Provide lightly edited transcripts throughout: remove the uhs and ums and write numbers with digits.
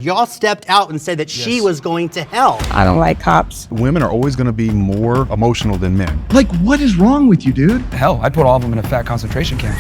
Y'all stepped out and said that she was going to hell. I don't like cops. Women are always going to be more emotional than men. Like, what is wrong with you, dude? Hell, I'd put all of them in a fat concentration camp.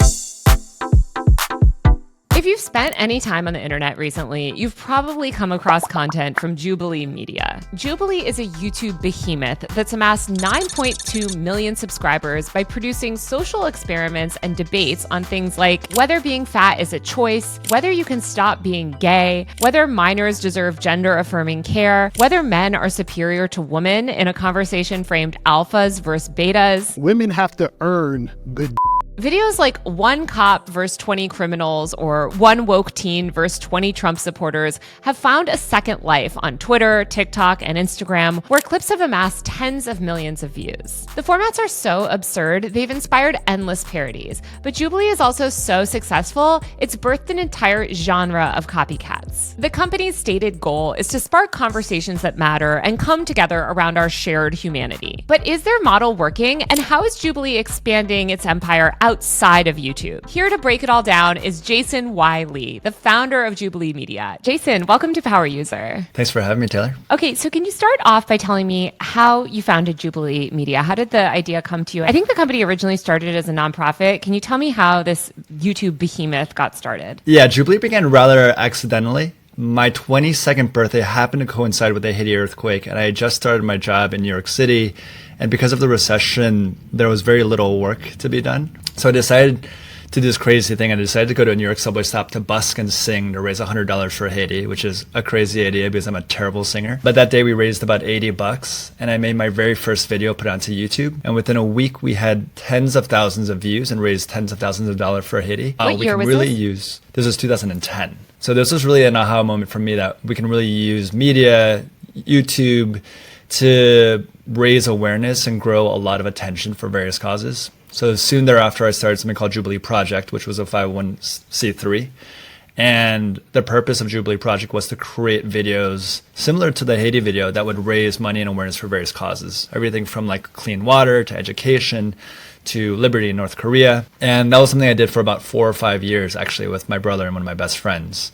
If you've spent any time on the internet recently, you've probably come across content from Jubilee Media. Jubilee is a YouTube behemoth that's amassed 9.2 million subscribers by producing social experiments and debates on things like whether being fat is a choice, whether you can stop being gay, whether minors deserve gender-affirming care, whether men are superior to women in a conversation framed alphas versus betas. Women have to earn good. Videos like one cop versus 20 criminals or one woke teen versus 20 Trump supporters have found a second life on Twitter, TikTok, and Instagram, where clips have amassed tens of millions of views. The formats are so absurd, they've inspired endless parodies. But Jubilee is also so successful, it's birthed an entire genre of copycats. The company's stated goal is to spark conversations that matter and come together around our shared humanity. But is their model working? And how is Jubilee expanding its empire outside of YouTube? Here to break it all down is Jason Y. Lee, the founder of Jubilee Media. Jason, welcome to Power User. Thanks for having me, Taylor. Okay, so can you start off by telling me how you founded Jubilee Media? How did the idea come to you? I think the company originally started as a nonprofit. Can you tell me how this YouTube behemoth got started? Yeah, Jubilee began rather accidentally. My 22nd birthday happened to coincide with the Haiti earthquake, and I had just started my job in New York City. And because of the recession, there was very little work to be done. So I decided to do this crazy thing. I decided to go to a New York subway stop to busk and sing to raise $100 for Haiti, which is a crazy idea because I'm a terrible singer. But that day we raised about $80, and I made my very first video, put it onto YouTube. And within a week, we had tens of thousands of views and raised tens of thousands of dollars for Haiti. What year was this? This was 2010. So this was really an aha moment for me that we can really use media, YouTube, to raise awareness and grow a lot of attention for various causes. So soon thereafter, I started something called Jubilee Project, which was a 501c3. And the purpose of Jubilee Project was to create videos similar to the Haiti video that would raise money and awareness for various causes. Everything from like clean water to education to liberty in North Korea. And that was something I did for about 4 or 5 years, actually, with my brother and one of my best friends.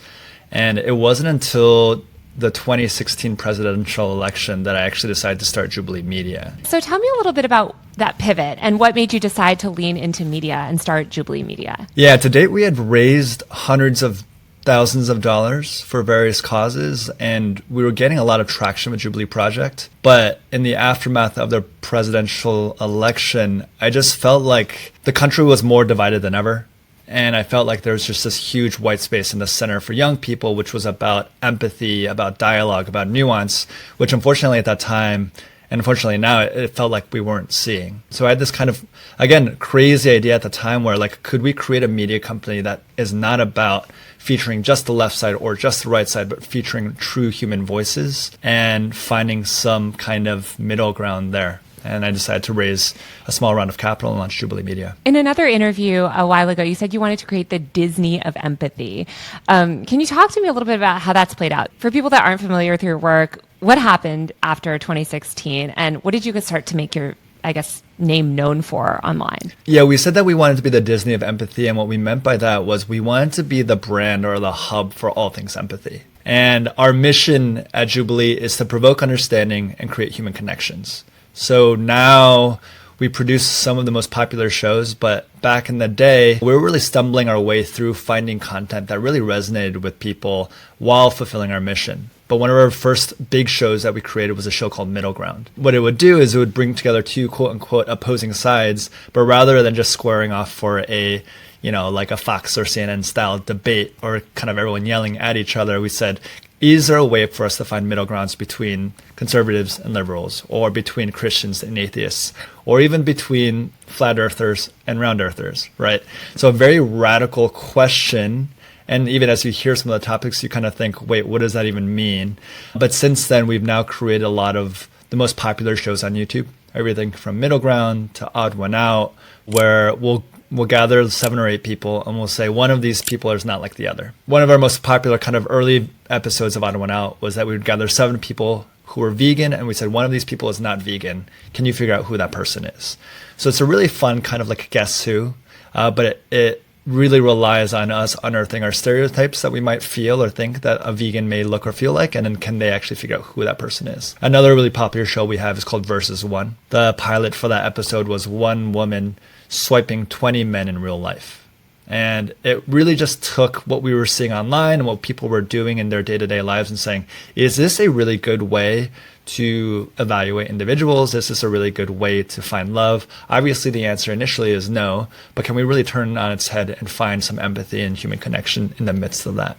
And it wasn't until the 2016 presidential election that I actually decided to start Jubilee Media. So tell me a little bit about that pivot and what made you decide to lean into media and start Jubilee Media. Yeah, to date, we had raised hundreds of thousands of dollars for various causes, and we were getting a lot of traction with Jubilee Project. But in the aftermath of the presidential election, I just felt like the country was more divided than ever. And I felt like there was just this huge white space in the center for young people, which was about empathy, about dialogue, about nuance, which unfortunately at that time, and unfortunately now, it felt like we weren't seeing. So I had this kind of, again, crazy idea at the time where like, could we create a media company that is not about featuring just the left side or just the right side, but featuring true human voices and finding some kind of middle ground there. And I decided to raise a small round of capital and launch Jubilee Media. In another interview a while ago, you said you wanted to create the Disney of empathy. Can you talk to me a little bit about how that's played out? For people that aren't familiar with your work, what happened after 2016? And what did you start to make your, I guess, name known for online? Yeah, we said that we wanted to be the Disney of empathy. And what we meant by that was we wanted to be the brand or the hub for all things empathy. And our mission at Jubilee is to provoke understanding and create human connections. So now we produce some of the most popular shows, but back in the day, we were really stumbling our way through finding content that really resonated with people while fulfilling our mission. But one of our first big shows that we created was a show called Middle Ground. What it would do is it would bring together two quote unquote opposing sides, but rather than just squaring off for a, like a Fox or CNN style debate or kind of everyone yelling at each other, we said, is there a way for us to find middle grounds between conservatives and liberals, or between Christians and atheists, or even between flat earthers and round earthers, right? So a very radical question. And even as you hear some of the topics, you kind of think, wait, what does that even mean? But since then, we've now created a lot of the most popular shows on YouTube, everything from Middle Ground to Odd One Out, where we'll gather 7 or 8 people and we'll say one of these people is not like the other. One of our most popular kind of early episodes of Odd One Out was that we would gather 7 people who were vegan, and we said one of these people is not vegan. Can you figure out who that person is? So it's a really fun kind of like Guess Who, but it really relies on us unearthing our stereotypes that we might feel or think that a vegan may look or feel like, and then can they actually figure out who that person is. Another really popular show we have is called Versus One. The pilot for that episode was one woman swiping 20 men in real life. And it really just took what we were seeing online and what people were doing in their day-to-day lives and saying, is this a really good way to evaluate individuals? Is this a really good way to find love? Obviously, the answer initially is no, but can we really turn it on its head and find some empathy and human connection in the midst of that?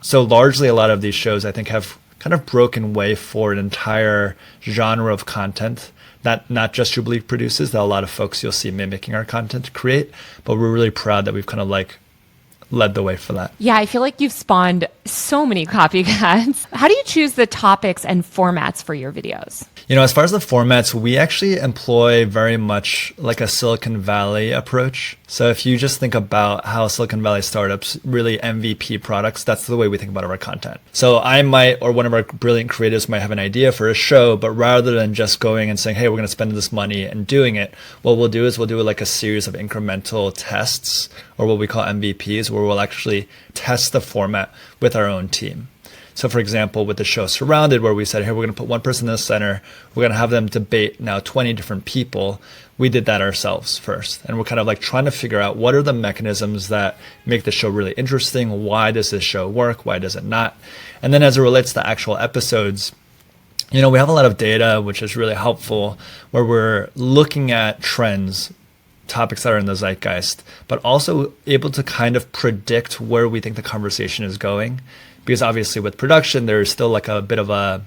So largely, a lot of these shows, I think, have kind of broken way for an entire genre of content that not just Jubilee produces, that a lot of folks you'll see mimicking our content create, but we're really proud that we've kind of like led the way for that. Yeah, I feel like you've spawned so many copycats. How do you choose the topics and formats for your videos? You know, as far as the formats, we actually employ very much like a Silicon Valley approach. So if you just think about how Silicon Valley startups really MVP products, that's the way we think about our content. So I might, or one of our brilliant creatives might have an idea for a show, but rather than just going and saying, hey, we're going to spend this money and doing it, what we'll do is we'll do like a series of incremental tests, or what we call MVPs, where we'll actually test the format with our own team. So for example, with the show Surrounded, where we said, hey, we're going to put one person in the center, we're going to have them debate now 20 different people. We did that ourselves first. And we're kind of like trying to figure out what are the mechanisms that make the show really interesting? Why does this show work? Why does it not? And then as it relates to actual episodes, you know, we have a lot of data, which is really helpful, where we're looking at trends, topics that are in the zeitgeist, but also able to kind of predict where we think the conversation is going. Because obviously with production, there's still like a bit of a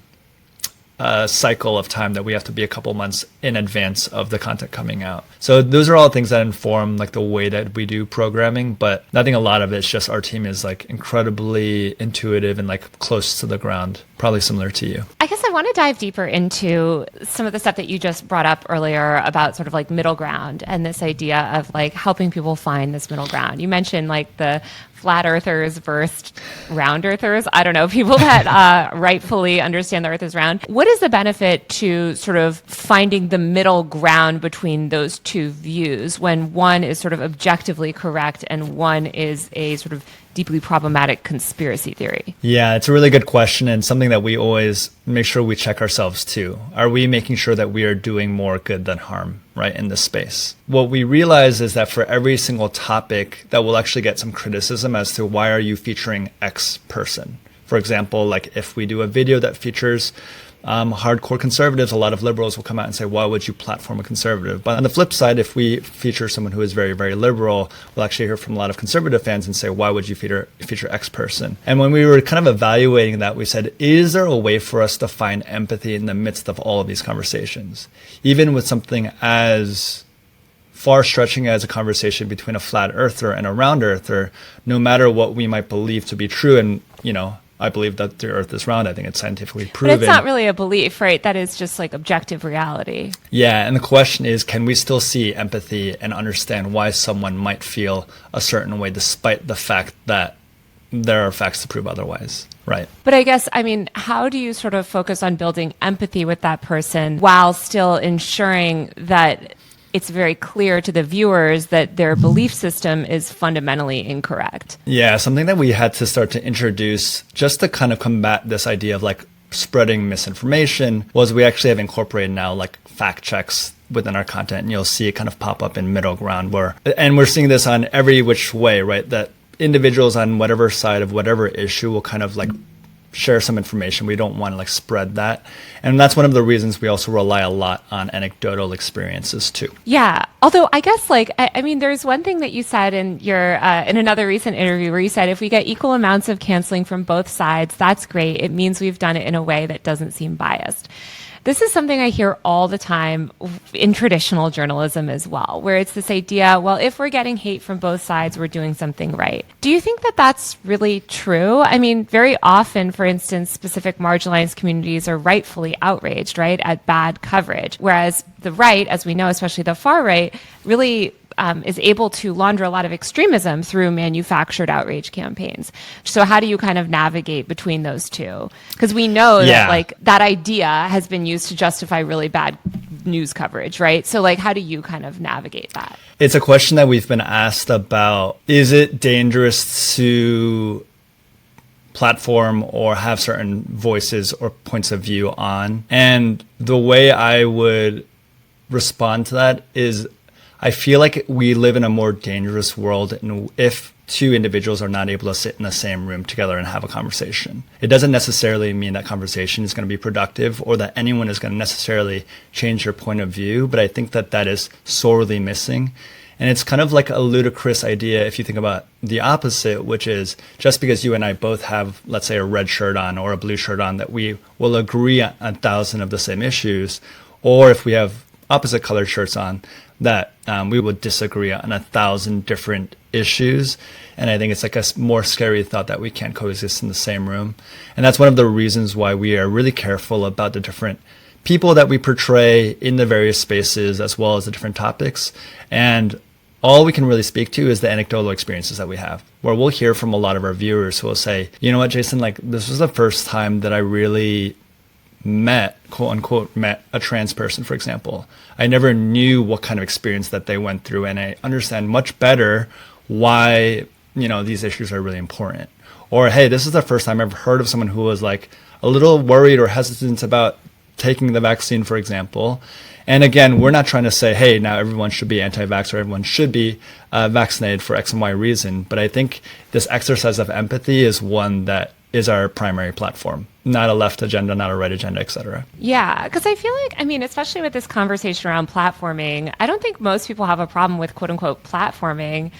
cycle of time that we have to be a couple months in advance of the content coming out. So those are all things that inform like the way that we do programming, but I think a lot of it's just our team is like incredibly intuitive and like close to the ground, probably similar to you. I guess I want to dive deeper into some of the stuff that you just brought up earlier about sort of like middle ground and this idea of like helping people find this middle ground. You mentioned like the flat earthers versus round earthers. I don't know, people that rightfully understand the earth is round. What is the benefit to sort of finding the middle ground between those two views when one is sort of objectively correct and one is a sort of deeply problematic conspiracy theory? Yeah, it's a really good question and something that we always make sure we check ourselves too. Are we making sure that we are doing more good than harm, right, in this space? What we realize is that for every single topic that will actually get some criticism as to why are you featuring X person? For example, like if we do a video that features hardcore conservatives, a lot of liberals will come out and say, why would you platform a conservative? But on the flip side, if we feature someone who is very, very liberal, we'll actually hear from a lot of conservative fans and say, why would you feature X person? And when we were kind of evaluating that, we said, is there a way for us to find empathy in the midst of all of these conversations? Even with something as far stretching as a conversation between a flat earther and a round earther, no matter what we might believe to be true, and, you know, I believe that the earth is round. I think it's scientifically proven. But it's not really a belief, right? That is just like objective reality. Yeah. And the question is, can we still see empathy and understand why someone might feel a certain way despite the fact that there are facts to prove otherwise? Right. But I guess, I mean, how do you sort of focus on building empathy with that person while still ensuring that it's very clear to the viewers that their belief system is fundamentally incorrect? Yeah, something that we had to start to introduce just to kind of combat this idea of like spreading misinformation was we actually have incorporated now like fact checks within our content, and you'll see it kind of pop up in middle ground and we're seeing this on every which way, right? That individuals on whatever side of whatever issue will kind of like share some information. We don't want to like spread that. And that's one of the reasons we also rely a lot on anecdotal experiences too. Yeah. Although I guess like, I mean, there's one thing that you said in your, in another recent interview where you said, if we get equal amounts of canceling from both sides, that's great. It means we've done it in a way that doesn't seem biased. This is something I hear all the time in traditional journalism as well, where it's this idea, well, if we're getting hate from both sides, we're doing something right. Do you think that that's really true? I mean, very often, for instance, specific marginalized communities are rightfully outraged, right, at bad coverage, whereas the right, as we know, especially the far right, really is able to launder a lot of extremism through manufactured outrage campaigns. So how do you kind of navigate between those two? Because we know that like that idea has been used to justify really bad news coverage, right? So like, how do you kind of navigate that? It's a question that we've been asked about. Is it dangerous to platform or have certain voices or points of view on? And the way I would respond to that is I feel like we live in a more dangerous world if two individuals are not able to sit in the same room together and have a conversation. It doesn't necessarily mean that conversation is going to be productive or that anyone is going to necessarily change their point of view, but I think that that is sorely missing. And it's kind of like a ludicrous idea if you think about the opposite, which is just because you and I both have, let's say, a red shirt on or a blue shirt on, that we will agree on 1,000 of the same issues, or if we have opposite colored shirts on, that we would disagree on 1,000 different issues. And I think it's like a more scary thought that we can't coexist in the same room. And that's one of the reasons why we are really careful about the different people that we portray in the various spaces, as well as the different topics. And all we can really speak to is the anecdotal experiences that we have, where we'll hear from a lot of our viewers who will say, you know what, Jason, like this was the first time that I really met, quote unquote, met a trans person, for example. I never knew what kind of experience that they went through, and I understand much better why, you know, these issues are really important. Or, hey, this is the first time I've heard of someone who was like a little worried or hesitant about taking the vaccine, for example. And again, we're not trying to say, hey, now everyone should be anti-vax or everyone should be vaccinated for X and Y reason. But I think this exercise of empathy is one that is our primary platform, not a left agenda, not a right agenda, et cetera. Yeah, because I feel like, I mean, especially with this conversation around platforming, I don't think most people have a problem with quote unquote platforming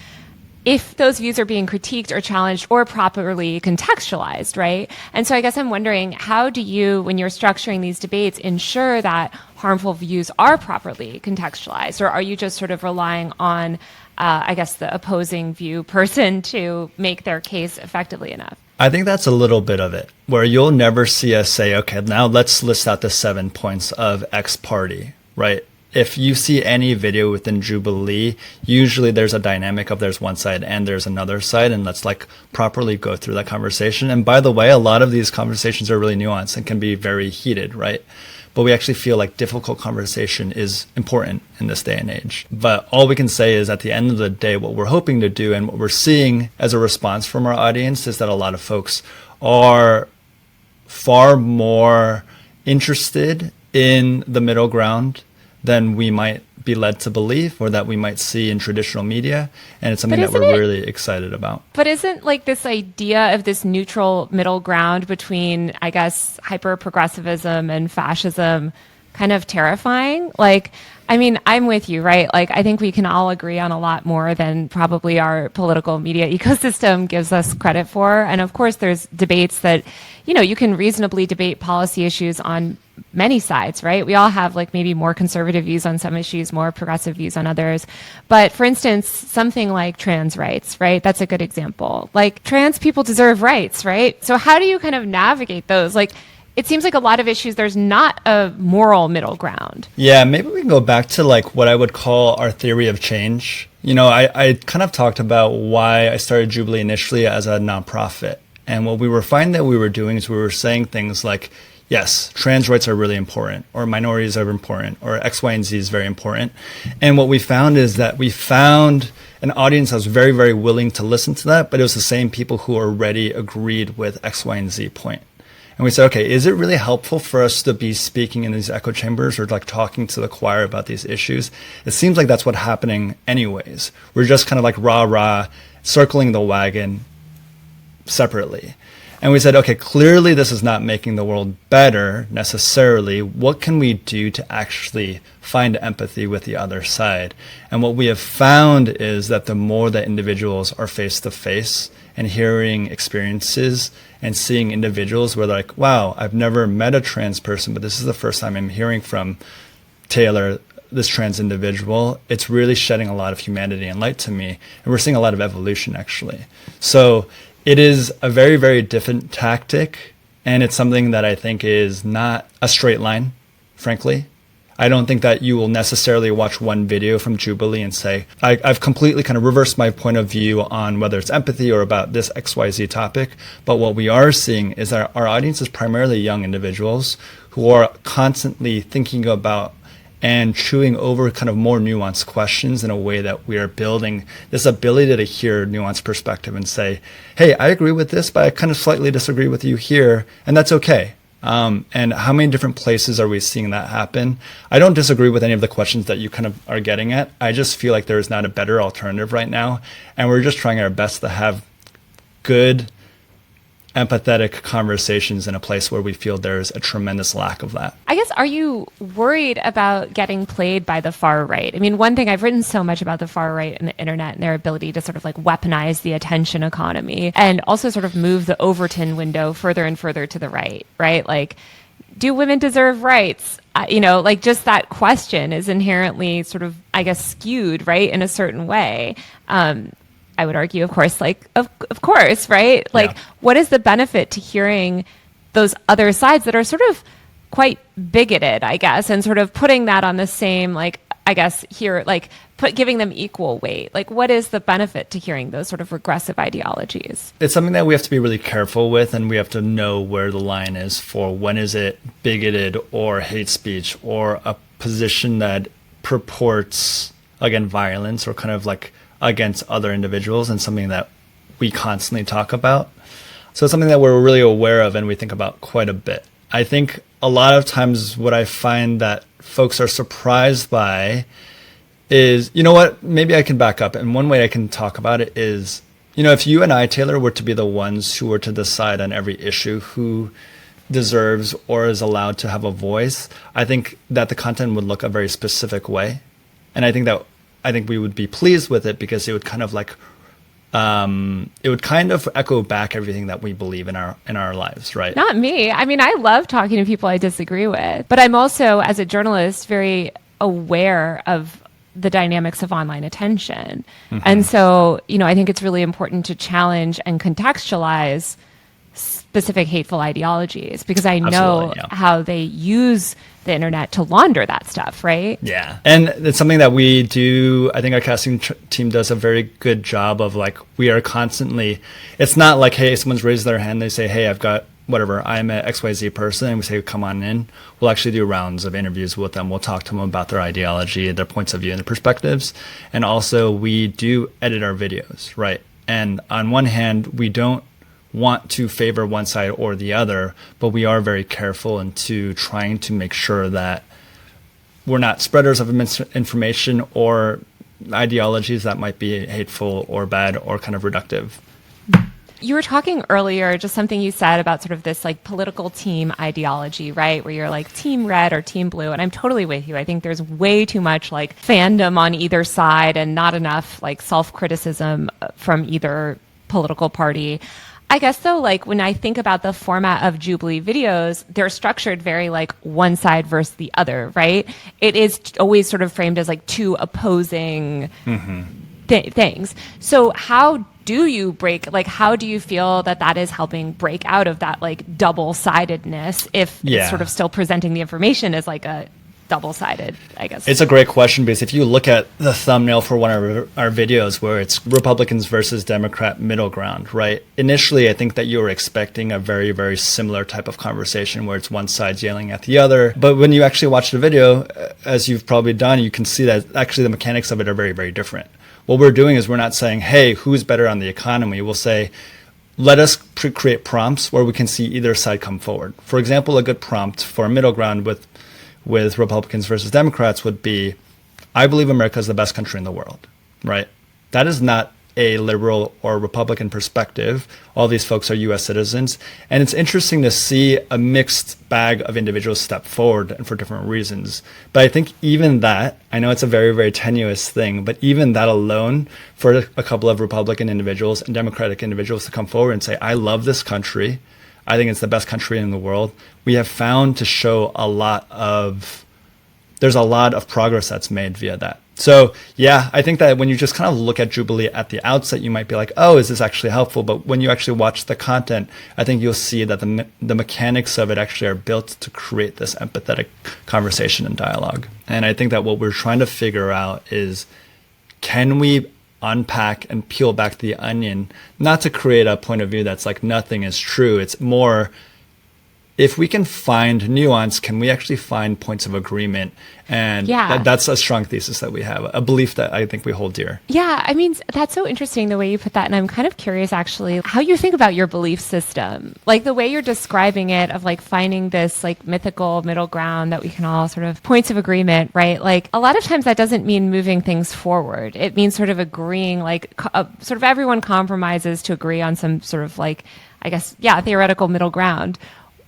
if those views are being critiqued or challenged or properly contextualized, right? And so I guess I'm wondering, how do you, when you're structuring these debates, ensure that harmful views are properly contextualized? Or are you just sort of relying on, I guess, the opposing view person to make their case effectively enough? I think that's a little bit of it, where you'll never see us say, okay, now let's list out the 7 points of X party, right? If you see any video within Jubilee, usually there's a dynamic of there's one side and there's another side, and let's like properly go through that conversation. And by the way, a lot of these conversations are really nuanced and can be very heated, right? But we actually feel like difficult conversation is important in this day and age. But all we can say is at the end of the day, what we're hoping to do and what we're seeing as a response from our audience is that a lot of folks are far more interested in the middle ground than we might be led to believe or that we might see in traditional media. And it's something that we're really excited about. But isn't like this idea of this neutral middle ground between, I guess, hyper-progressivism and fascism kind of terrifying? Like, I mean, I'm with you, right? Like, I think we can all agree on a lot more than probably our political media ecosystem gives us credit for. And of course, there's debates that, you know, you can reasonably debate policy issues on many sides, right? We all have like maybe more conservative views on some issues, more progressive views on others. But for instance, something like trans rights, right? That's a good example. Like trans people deserve rights, right? So how do you kind of navigate those? Like, it seems like a lot of issues, there's not a moral middle ground. Yeah, maybe we can go back to like what I would call our theory of change. You know, I kind of talked about why I started Jubilee initially as a nonprofit. And what we were finding that we were doing is we were saying things like, yes, trans rights are really important, or minorities are important, or X, Y, and Z is very important. And what we found is that we found an audience that was very, very willing to listen to that, but it was the same people who already agreed with X, Y, and Z point. And we said, okay, is it really helpful for us to be speaking in these echo chambers or like talking to the choir about these issues? It seems like that's what's happening anyways. We're just kind of like rah-rah, circling the wagon separately. And we said, okay, clearly this is not making the world better necessarily. What can we do to actually find empathy with the other side? And what we have found is that the more that individuals are face to face and hearing experiences and seeing individuals where they're like, wow, I've never met a trans person, but this is the first time I'm hearing from Taylor, this trans individual, it's really shedding a lot of humanity and light to me. And we're seeing a lot of evolution actually. So it is a very, very different tactic, and it's something that I think is not a straight line, frankly. I don't think that you will necessarily watch one video from Jubilee and say, I've completely kind of reversed my point of view on whether it's empathy or about this XYZ topic. But what we are seeing is that our audience is primarily young individuals who are constantly thinking about and chewing over kind of more nuanced questions in a way that we are building this ability to hear nuanced perspective and say, hey, I agree with this, but I kind of slightly disagree with you here, and that's okay. And how many different places are we seeing that happen? I don't disagree with any of the questions that you kind of are getting at. I just feel like there is not a better alternative right now, and we're just trying our best to have good, empathetic conversations in a place where we feel there's a tremendous lack of that. I guess, are you worried about getting played by the far right? I mean, one thing, I've written so much about the far right and the internet and their ability to sort of like weaponize the attention economy and also sort of move the Overton window further and further to the right, right? Like, do women deserve rights? Like just that question is inherently sort of, I guess, skewed, right, in a certain way. I would argue, of course, of course, right? Like, Yeah. What is the benefit to hearing those other sides that are sort of quite bigoted, I guess, and sort of putting that on the same, like, I guess here, like, giving them equal weight? Like, what is the benefit to hearing those sort of regressive ideologies? It's something that we have to be really careful with, and we have to know where the line is for when is it bigoted or hate speech or a position that purports, again, violence or kind of like against other individuals, and something that we constantly talk about. So it's something that we're really aware of and we think about quite a bit. I think a lot of times what I find that folks are surprised by is, you know what, maybe I can back up. And one way I can talk about it is, if you and I, Taylor, were to be the ones who were to decide on every issue who deserves or is allowed to have a voice, I think that the content would look a very specific way. And I think we would be pleased with it because it would kind of like, it would kind of echo back everything that we believe in our lives, right? Not me. I mean, I love talking to people I disagree with, but I'm also, as a journalist, very aware of the dynamics of online attention. Mm-hmm. And so, I think it's really important to challenge and contextualize specific hateful ideologies because I know how they use the internet to launder that stuff, right? Yeah. And it's something that we do. I think our casting team does a very good job of, like, we are constantly, it's not like, hey, someone's raised their hand, they say, hey, I've got whatever, I'm an XYZ person, and we say, come on in. We'll actually do rounds of interviews with them. We'll talk to them about their ideology, their points of view, and their perspectives. And also we do edit our videos, right? And on one hand, we don't want to favor one side or the other, but we are very careful into trying to make sure that we're not spreaders of information or ideologies that might be hateful or bad or kind of reductive. You were talking earlier, just something you said about sort of this like political team ideology, right? Where you're like team red or team blue. And I'm totally with you. I think there's way too much like fandom on either side and not enough like self-criticism from either political party. I guess though, like when I think about the format of Jubilee videos, they're structured very like one side versus the other, right? It is always sort of framed as like two opposing things. So how do you how do you feel that is helping break out of that like double-sidedness if it's sort of still presenting the information as like a double-sided, I guess? It's a great question because if you look at the thumbnail for one of our videos where it's Republicans versus Democrat middle ground, right? Initially, I think that you were expecting a very, very similar type of conversation where it's one side yelling at the other. But when you actually watch the video, as you've probably done, you can see that actually the mechanics of it are very, very different. What we're doing is we're not saying, hey, who's better on the economy? We'll say, let us create prompts where we can see either side come forward. For example, a good prompt for a middle ground with Republicans versus Democrats would be, I believe America is the best country in the world, right? That is not a liberal or Republican perspective. All these folks are U.S. citizens. And it's interesting to see a mixed bag of individuals step forward and for different reasons. But I think even that, I know it's a very, very tenuous thing, but even that alone for a couple of Republican individuals and Democratic individuals to come forward and say, I love this country. I think it's the best country in the world. We have found to show there's a lot of progress that's made via that. So yeah, I think that when you just kind of look at Jubilee at the outset, you might be like, oh, is this actually helpful? But when you actually watch the content, I think you'll see that the mechanics of it actually are built to create this empathetic conversation and dialogue. And I think that what we're trying to figure out is, can we unpack and peel back the onion, not to create a point of view that's like nothing is true. It's more, if we can find nuance, can we actually find points of agreement? And that's a strong thesis that we have, a belief that I think we hold dear. Yeah, I mean, that's so interesting the way you put that. And I'm kind of curious, actually, how you think about your belief system. Like the way you're describing it of like finding this like mythical middle ground that we can all sort of points of agreement, right? Like a lot of times that doesn't mean moving things forward. It means sort of agreeing, like sort of everyone compromises to agree on some sort of like, I guess, theoretical middle ground.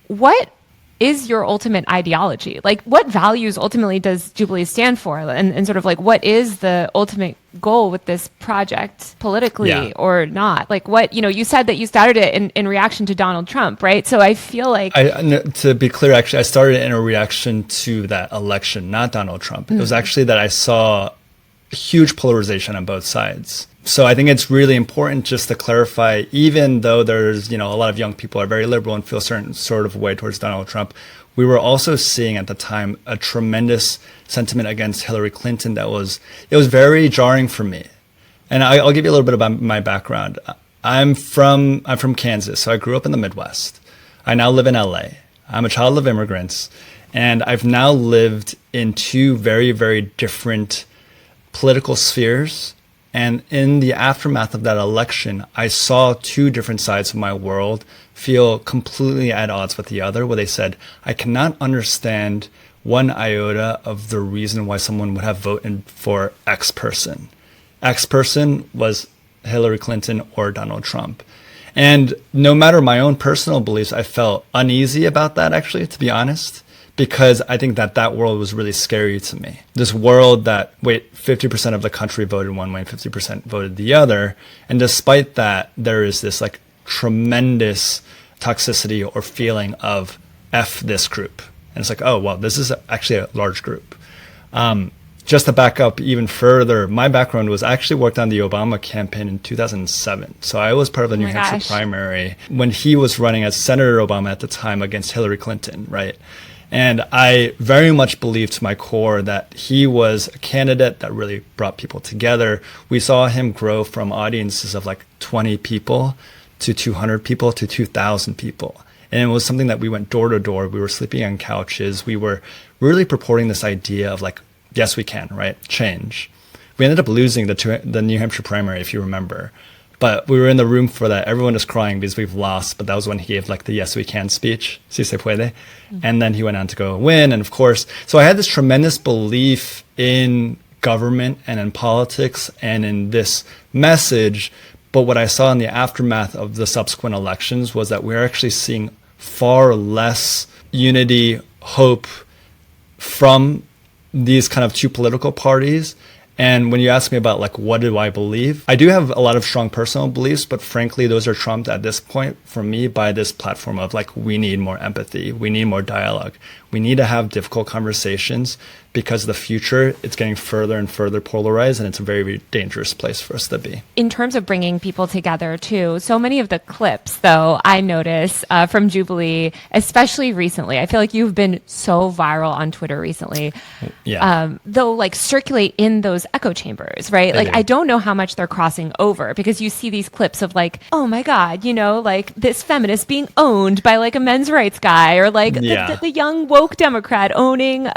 What is your ultimate ideology? Like what values ultimately does Jubilee stand for? And sort of like what is the ultimate goal with this project politically or not? Like what, you said that you started it in reaction to Donald Trump, right? So I feel like... to be clear, actually, I started it in a reaction to that election, not Donald Trump. It was actually that I saw huge polarization on both sides. So I think it's really important just to clarify, even though there's, a lot of young people are very liberal and feel a certain sort of way towards Donald Trump, we were also seeing at the time a tremendous sentiment against Hillary Clinton it was very jarring for me. And I'll give you a little bit about my background. I'm from Kansas, so I grew up in the Midwest. I now live in LA. I'm a child of immigrants, and I've now lived in two very, very different political spheres. And in the aftermath of that election, I saw two different sides of my world feel completely at odds with the other, where they said, I cannot understand one iota of the reason why someone would have voted for X person. X person was Hillary Clinton or Donald Trump. And no matter my own personal beliefs, I felt uneasy about that, actually, to be honest. Because I think that world was really scary to me. This world that, 50% of the country voted one way and 50% voted the other. And despite that, there is this like tremendous toxicity or feeling of F this group. And it's like, oh, well, this is actually a large group. Just to back up even further, my background was I actually worked on the Obama campaign in 2007. So I was part of the New Hampshire primary when he was running as Senator Obama at the time against Hillary Clinton, right? And I very much believed to my core that he was a candidate that really brought people together. We saw him grow from audiences of like 20 people to 200 people to 2,000 people. And it was something that we went door to door. We were sleeping on couches. We were really purporting this idea of like, yes, we can, right? Change. We ended up losing the New Hampshire primary, if you remember. But we were in the room for that. Everyone was crying because we've lost. But that was when he gave like the yes, we can speech. Si se puede. And then he went on to go win. And of course, so I had this tremendous belief in government and in politics and in this message. But what I saw in the aftermath of the subsequent elections was that we're actually seeing far less unity, hope from these kind of two political parties. And when you ask me about like, what do I believe? I do have a lot of strong personal beliefs, but frankly, those are trumped at this point for me by this platform of like, we need more empathy. We need more dialogue. We need to have difficult conversations because the future, it's getting further and further polarized, and it's a very, very dangerous place for us to be. In terms of bringing people together too, so many of the clips, though, I notice from Jubilee, especially recently, I feel like you've been so viral on Twitter recently, though like circulate in those echo chambers, right? Like, I don't know how much they're crossing over because you see these clips of like, oh my God, like this feminist being owned by like a men's rights guy or like the young woke Democrat owning,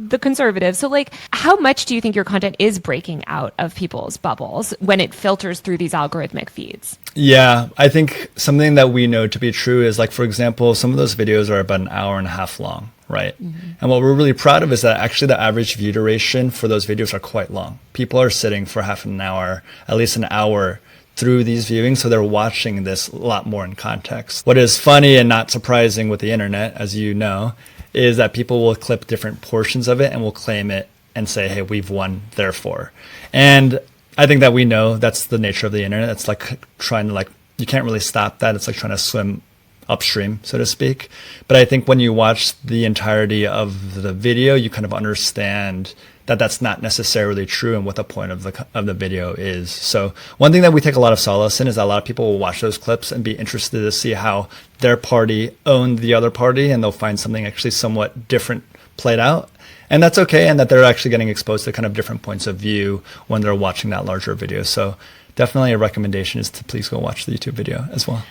the conservatives. So like, how much do you think your content is breaking out of people's bubbles when it filters through these algorithmic feeds? Yeah, I think something that we know to be true is like, for example, some of those videos are about an hour and a half long, right? Mm-hmm. And what we're really proud of is that actually the average view duration for those videos are quite long. People are sitting for half an hour, at least an hour through these viewings, so they're watching this a lot more in context. What is funny and not surprising with the internet, as you know, is that people will clip different portions of it and will claim it and say, hey, we've won, therefore. And I think that we know that's the nature of the internet. It's like trying to you can't really stop that. It's like trying to swim upstream, so to speak. But I think when you watch the entirety of the video, you kind of understand that that's not necessarily true and what the point of the video is. So one thing that we take a lot of solace in is that a lot of people will watch those clips and be interested to see how their party owned the other party, and they'll find something actually somewhat different played out. And that's okay, and that they're actually getting exposed to kind of different points of view when they're watching that larger video. So definitely a recommendation is to please go watch the YouTube video as well.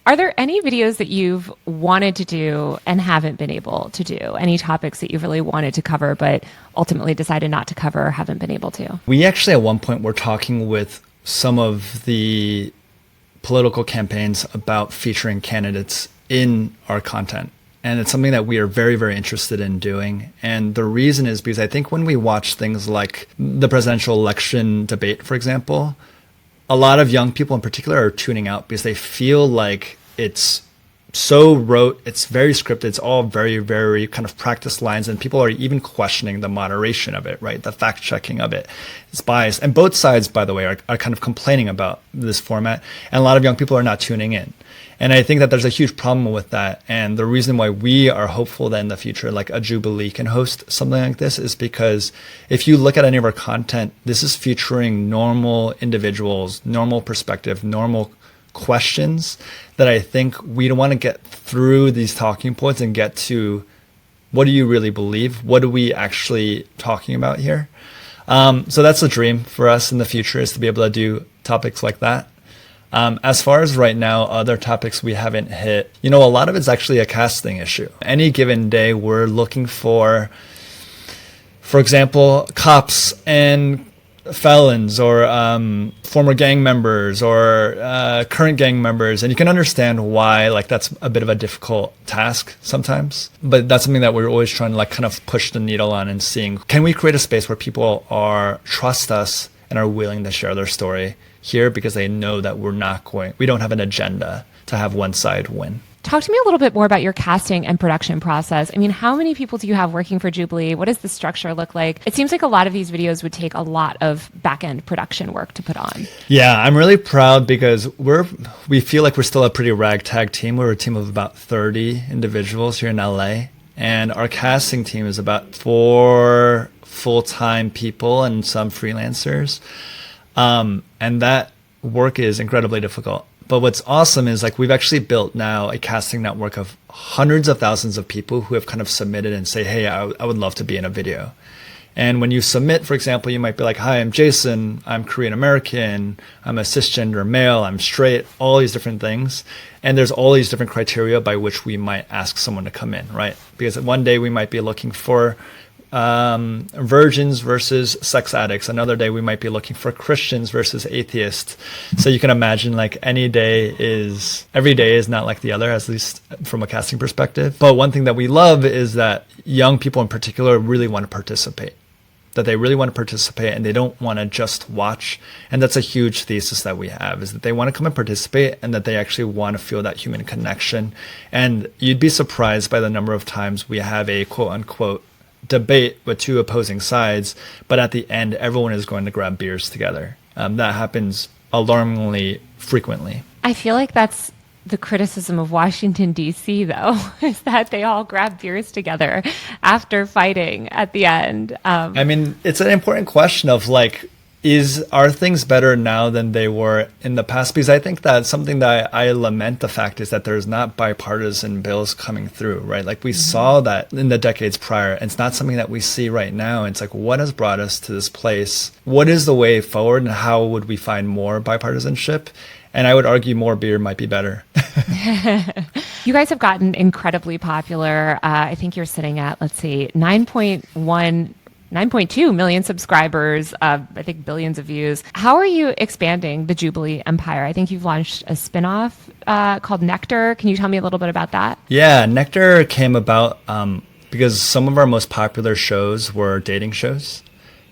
Are there any videos that you've wanted to do and haven't been able to do? Any topics that you've really wanted to cover but ultimately decided not to cover or haven't been able to? We actually at one point were talking with some of the political campaigns about featuring candidates in our content. And it's something that we are very, very interested in doing. And the reason is because I think when we watch things like the presidential election debate, for example, a lot of young people in particular are tuning out because they feel like it's so rote, it's very scripted, it's all very, very kind of practiced lines, and people are even questioning the moderation of it, right? The fact checking of it. It's biased. And both sides, by the way, are kind of complaining about this format, and a lot of young people are not tuning in. And I think that there's a huge problem with that. And the reason why we are hopeful that in the future, like a Jubilee can host something like this is because if you look at any of our content, this is featuring normal individuals, normal perspective, normal questions that I think we don't want to get through these talking points and get to what do you really believe? What are we actually talking about here? So that's the dream for us in the future, is to be able to do topics like that. As far as right now, other topics we haven't hit, a lot of it's actually a casting issue. Any given day, we're looking for example, cops and felons or former gang members or current gang members. And you can understand why that's a bit of a difficult task sometimes. But that's something that we're always trying to kind of push the needle on and seeing, can we create a space where people trust us and are willing to share their story here because they know that we don't have an agenda to have one side win. Talk to me a little bit more about your casting and production process. I mean, how many people do you have working for Jubilee? What does the structure look like? It seems like a lot of these videos would take a lot of back-end production work to put on. Yeah, I'm really proud because we feel like we're still a pretty ragtag team. We're a team of about 30 individuals here in LA. And our casting team is about 4 full-time people and some freelancers. And that work is incredibly difficult. But what's awesome is we've actually built now a casting network of hundreds of thousands of people who have kind of submitted and say, hey, I would love to be in a video. And when you submit, for example, you might be like, hi, I'm Jason, I'm Korean American, I'm a cisgender male, I'm straight, all these different things. And there's all these different criteria by which we might ask someone to come in, right? Because one day we might be looking for virgins versus sex addicts. Another day we might be looking for Christians versus atheists. So you can imagine every day is not like the other, at least from a casting perspective. But one thing that we love is that young people in particular really want to participate. That they really want to participate and they don't want to just watch. And that's a huge thesis that we have, is that they want to come and participate and that they actually want to feel that human connection. And you'd be surprised by the number of times we have a quote unquote debate with 2 opposing sides, but at the end, everyone is going to grab beers together. That happens alarmingly frequently. I feel like that's the criticism of Washington, D.C., though, is that they all grab beers together after fighting at the end. I mean, it's an important question of are things better now than they were in the past? Because I think that something that I lament the fact is that there's not bipartisan bills coming through, right? We saw that in the decades prior. And it's not something that we see right now. It's what has brought us to this place? What is the way forward, and how would we find more bipartisanship? And I would argue more beer might be better. You guys have gotten incredibly popular. I think you're sitting at, 9.2 million subscribers, I think billions of views. How are you expanding the Jubilee empire? I think you've launched a spinoff called Nectar. Can you tell me a little bit about that? Yeah, Nectar came about because some of our most popular shows were dating shows.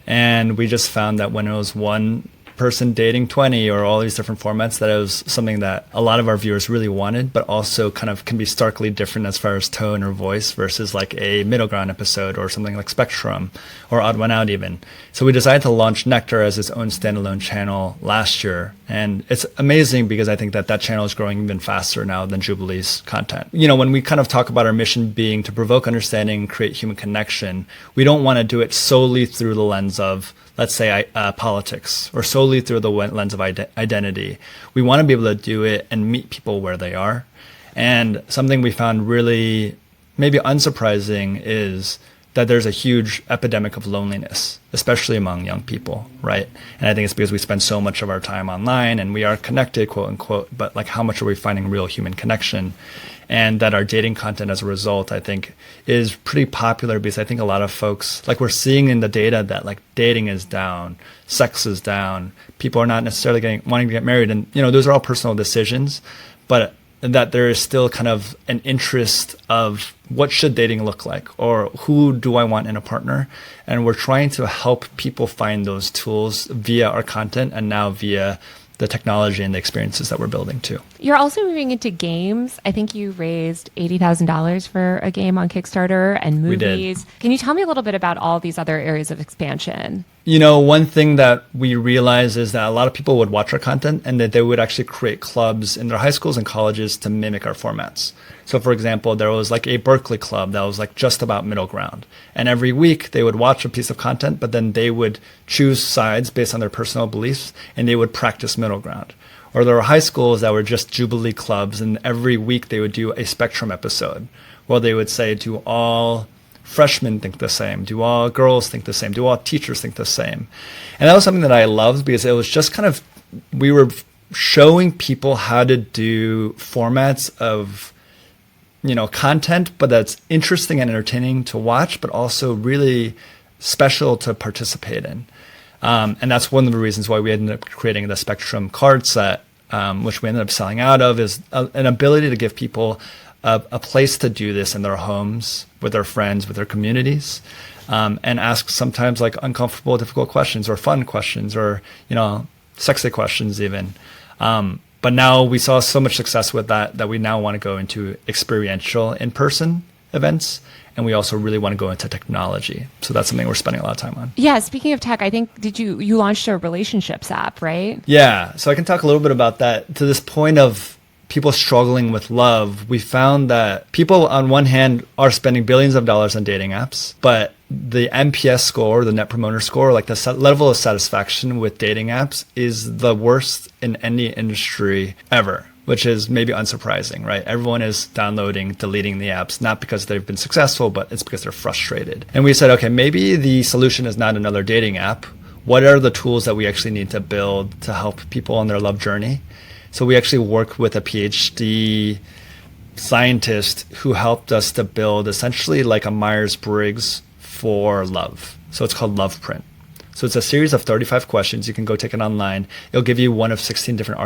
And we just found that when it was one person dating 20 or all these different formats, that it was something that a lot of our viewers really wanted, but also kind of can be starkly different as far as tone or voice versus a middle ground episode or something like Spectrum or Odd One Out even. So we decided to launch Nectar as its own standalone channel last year. And it's amazing because I think that channel is growing even faster now than Jubilee's content. When we kind of talk about our mission being to provoke understanding and create human connection, we don't want to do it solely through the lens of, let's say, politics, or solely through the lens of identity. We want to be able to do it and meet people where they are. And something we found really maybe unsurprising is that there's a huge epidemic of loneliness, especially among young people, right? And I think it's because we spend so much of our time online and we are connected, quote unquote, but like how much are we finding real human connection? And that our dating content as a result, I think, is pretty popular because I think a lot of folks, like we're seeing in the data that like dating is down, sex is down, people are not necessarily wanting to get married. And, you know, those are all personal decisions, but that there is still kind of an interest of what should dating look like, or who do I want in a partner? And we're trying to help people find those tools via our content and now via the technology and the experiences that we're building too. You're also moving into games. I think you raised $80,000 for a game on Kickstarter and movies. We did. Can you tell me a little bit about all these other areas of expansion? You know, one thing that we realized is that a lot of people would watch our content and that they would actually create clubs in their high schools and colleges to mimic our formats. So for example, there was like a Berkeley club that was like just about middle ground. And every week they would watch a piece of content, but then they would choose sides based on their personal beliefs and they would practice middle ground. Or there were high schools that were just Jubilee clubs, and every week they would do a spectrum episode where they would say, do all freshmen think the same? Do all girls think the same? Do all teachers think the same? And that was something that I loved because it was just kind of, we were showing people how to do formats of, you know, content, but that's interesting and entertaining to watch, but also really special to participate in. And that's one of the reasons why we ended up creating the Spectrum card set, which we ended up selling out of, is an ability to give people a place to do this in their homes, with their friends, with their communities, and ask sometimes like uncomfortable, difficult questions or fun questions or, you know, sexy questions even. But now we saw so much success with that we now want to go into experiential in-person events. And we also really want to go into technology. So that's something we're spending a lot of time on. Yeah, speaking of tech, I think, you launched a relationships app, right? Yeah, so I can talk a little bit about that. To this point of people struggling with love, we found that people on one hand are spending billions of dollars on dating apps, but the NPS score, the net promoter score, like the level of satisfaction with dating apps is the worst in any industry ever, which is maybe unsurprising, right? Everyone is downloading, deleting the apps, not because they've been successful, but it's because they're frustrated. And we said, okay, maybe the solution is not another dating app. What are the tools that we actually need to build to help people on their love journey? So we actually worked with a PhD scientist who helped us to build essentially like a Myers-Briggs for love. So it's called Love Print. So it's a series of 35 questions. You can go take it online. It'll give you one of 16 different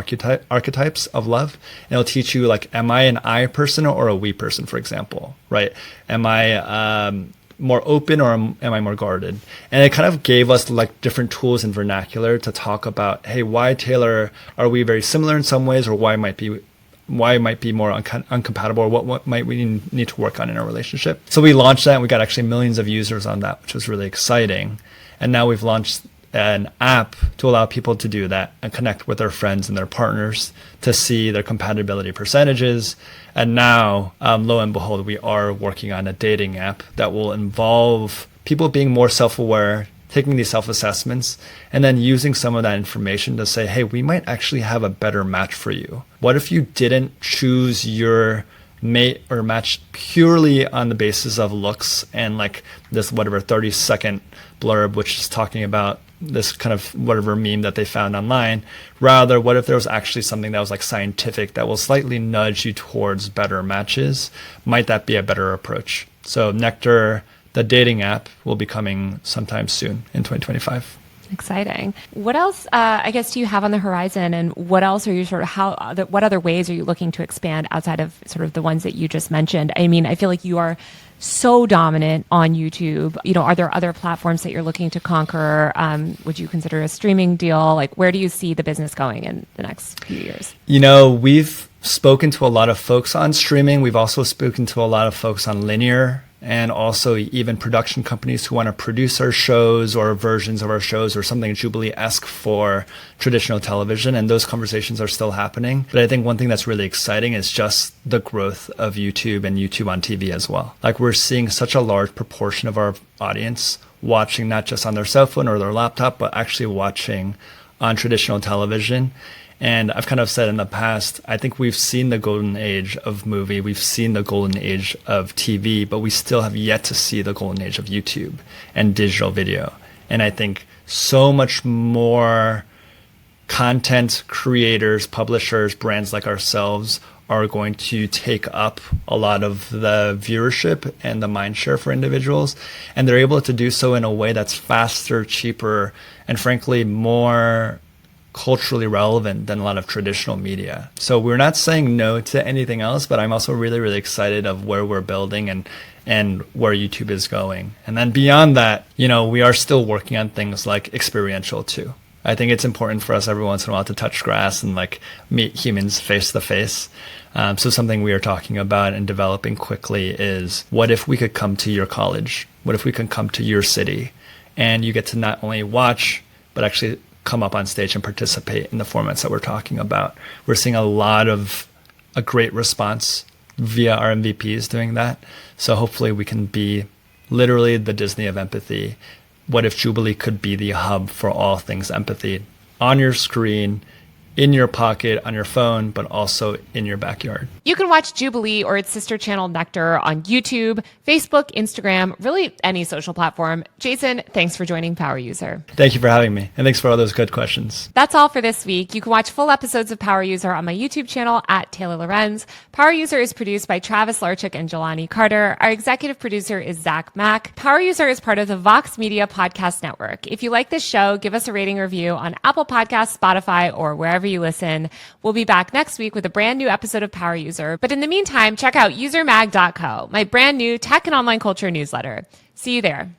archetypes of love. And it'll teach you like, am I an I person or a we person, for example, right? Am I more open or am I more guarded? And it kind of gave us like different tools and vernacular to talk about, hey, why, Taylor, are we very similar in some ways, or why might be more uncompatible, or what might we need to work on in our relationship? So we launched that and we got actually millions of users on that, which was really exciting. And now we've launched an app to allow people to do that and connect with their friends and their partners to see their compatibility percentages. And now, lo and behold, we are working on a dating app that will involve people being more self-aware, taking these self-assessments, and then using some of that information to say, hey, we might actually have a better match for you. What if you didn't choose your mate or match purely on the basis of looks and like this whatever 30-second blurb, which is talking about this kind of whatever meme that they found online? Rather, what if there was actually something that was like scientific that will slightly nudge you towards better matches? Might that be a better approach? So Nectar, the dating app, will be coming sometime soon in 2025. Exciting. What else, I guess, do you have on the horizon, and what else are you what other ways are you looking to expand outside of sort of the ones that you just mentioned? I mean, I feel like you are so dominant on YouTube. You know, are there other platforms that you're looking to conquer? Would you consider a streaming deal? Like, where do you see the business going in the next few years? You know, we've spoken to a lot of folks on streaming. We've also spoken to a lot of folks on linear, and also even production companies who want to produce our shows or versions of our shows or something Jubilee-esque for traditional television. And those conversations are still happening. But I think one thing that's really exciting is just the growth of YouTube and YouTube on TV as well. Like, we're seeing such a large proportion of our audience watching not just on their cell phone or their laptop, but actually watching on traditional television. And I've kind of said in the past, I think we've seen the golden age of movie, we've seen the golden age of TV, but we still have yet to see the golden age of YouTube and digital video. And I think so much more content creators, publishers, brands like ourselves are going to take up a lot of the viewership and the mind share for individuals. And they're able to do so in a way that's faster, cheaper, and frankly, more culturally relevant than a lot of traditional media. So we're not saying no to anything else, but I'm also really, really excited of where we're building and where YouTube is going. And then beyond that, we are still working on things like experiential too. I think it's important for us every once in a while to touch grass and meet humans face to face. So something we are talking about and developing quickly is, what if we could come to your college? What if we can come to your city and you get to not only watch, but actually come up on stage and participate in the formats that we're talking about? We're seeing a great response via our MVPs doing that. So hopefully we can be literally the Disney of empathy. What if Jubilee could be the hub for all things empathy on your screen, in your pocket, on your phone, but also in your backyard? You can watch Jubilee or its sister channel Nectar on YouTube, Facebook, Instagram, really any social platform. Jason, thanks for joining Power User. Thank you for having me. And thanks for all those good questions. That's all for this week. You can watch full episodes of Power User on my YouTube channel at Taylor Lorenz. Power User is produced by Travis Larchuk and Jelani Carter. Our executive producer is Zach Mack. Power User is part of the Vox Media Podcast Network. If you like this show, give us a rating or review on Apple Podcasts, Spotify, or wherever you listen. We'll be back next week with a brand new episode of Power User. But in the meantime, check out usermag.co, my brand new tech and online culture newsletter. See you there.